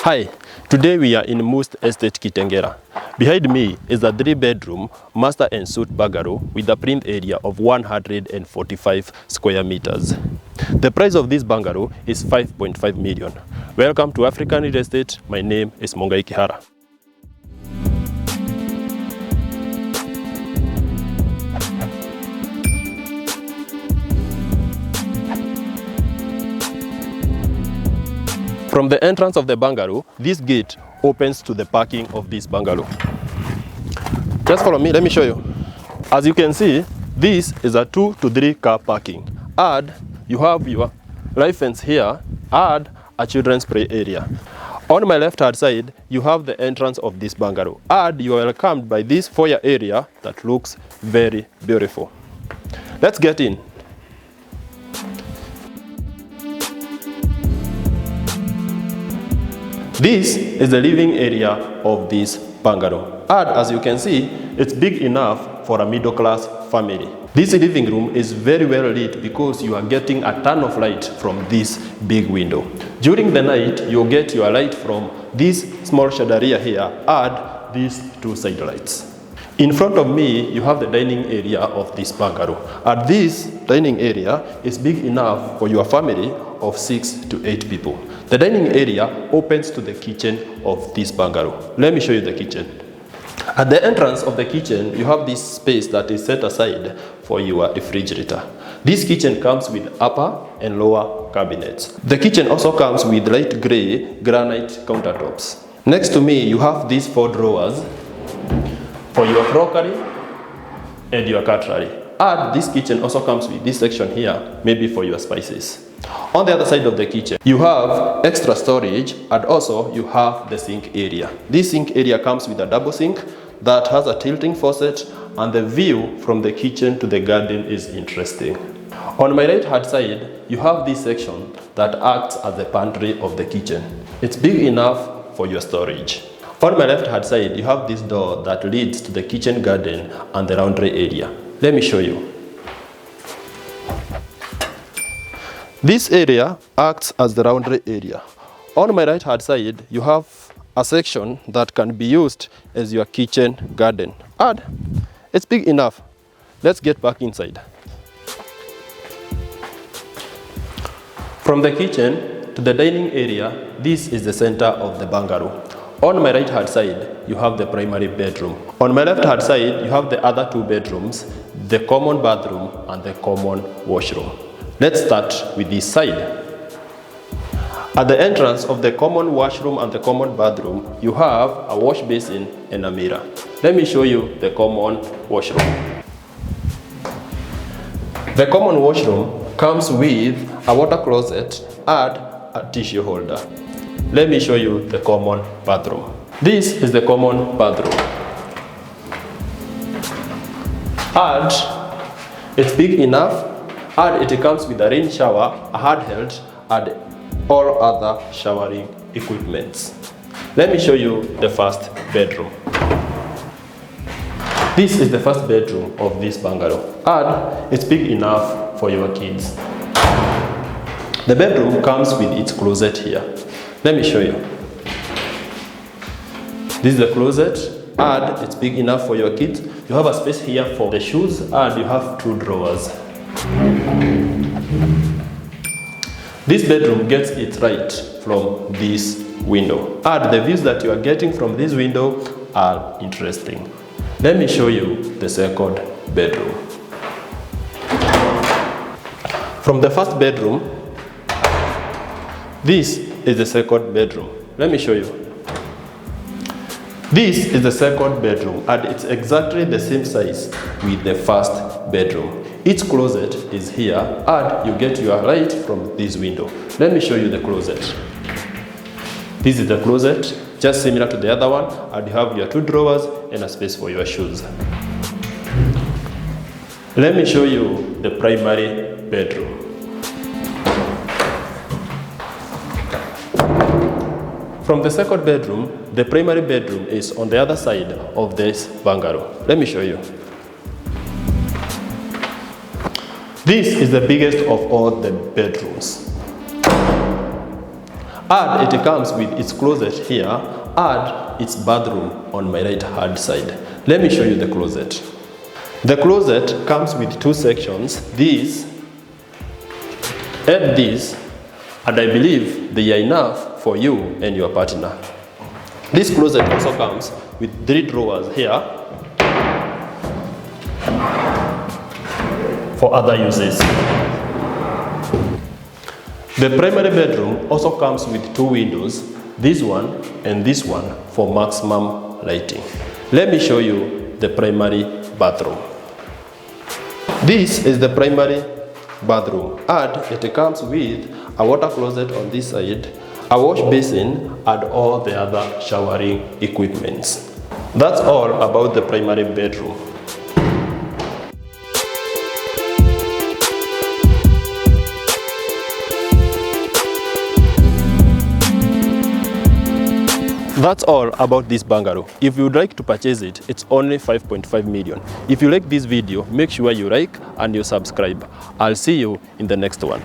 Hi, today we are in Musti Estate Kitengela. Behind me is a 3-bedroom master and suite bungalow with a print area of 145 square meters. The price of this bungalow is 5.5 million. Welcome to African Real Estate. My name is Mongai Kihara. From the entrance of the bungalow, this gate opens to the parking of this bungalow. Just follow me, let me show you. As you can see, this is a 2 to 3 car parking. Add, you have your live fence here, add a children's play area. On my left hand side, you have the entrance of this bungalow. Add, you are welcomed by this foyer area that looks very beautiful. Let's get in. This is the living area of this bungalow. And as you can see, it's big enough for a middle-class family. This living room is very well lit because you are getting a ton of light from this big window. During the night, you'll get your light from this small chandelier here, add these 2 side lights. In front of me, you have the dining area of this bungalow. And this dining area is big enough for your family of 6 to 8 people. The dining area opens to the kitchen of this bungalow. Let me show you the kitchen. At the entrance of the kitchen, you have this space that is set aside for your refrigerator. This kitchen comes with upper and lower cabinets. The kitchen also comes with light gray granite countertops. Next to me, you have these 4 drawers for your crockery and your cutlery. And this kitchen also comes with this section here, maybe for your spices. On the other side of the kitchen, you have extra storage and also you have the sink area. This sink area comes with a double sink that has a tilting faucet, and the view from the kitchen to the garden is interesting. On my right hand side, you have this section that acts as the pantry of the kitchen. It's big enough for your storage. On my left hand side, you have this door that leads to the kitchen garden and the laundry area. Let me show you. This area acts as the laundry area. On my right hand side, you have a section that can be used as your kitchen garden. And it's big enough. Let's get back inside. From the kitchen to the dining area, this is the center of the bungalow. On my right hand side, you have the primary bedroom. On my left hand side, you have the other 2 bedrooms, the common bathroom and the common washroom. Let's start with this side. At the entrance of the common washroom and the common bathroom, you have a wash basin and a mirror. Let me show you the common washroom. The common washroom comes with a water closet and a tissue holder. Let me show you the common bathroom. This is the common bathroom. And it's big enough, and it comes with a rain shower, a handheld, and all other showering equipments. Let me show you the first bedroom. This is the first bedroom of this bungalow, and it's big enough for your kids. The bedroom comes with its closet here. Let me show you. This is the closet, and it's big enough for your kids. You have a space here for the shoes, and you have 2 drawers. This bedroom gets its light from this window, and the views that you are getting from this window are interesting. Let me show you the second bedroom. From the first bedroom, this is the second bedroom. Let me show you. This is the second bedroom, and it's exactly the same size with the first bedroom. Each closet is here, and you get your light from this window. Let me show you the closet. This is the closet, just similar to the other one, and you have your 2 drawers and a space for your shoes. Let me show you the primary bedroom. From the second bedroom, the primary bedroom is on the other side of this bungalow. Let me show you. This is the biggest of all the bedrooms. and it comes with its closet here and its bathroom on my right hand side. Let me show you the closet. The closet comes with two sections, this and this, and I believe they are enough for you and your partner. This closet also comes with 3 drawers here for other uses. The primary bedroom also comes with 2 windows, this one and this one, for maximum lighting. Let me show you the primary bathroom. This is the primary bathroom, and it comes with a water closet on this side, a wash basin, and all the other showering equipments. That's all about the primary bedroom. That's all about this bungalow. If you would like to purchase it, it's only 5.5 million. If you like this video, make sure you like and you subscribe. I'll see you in the next one.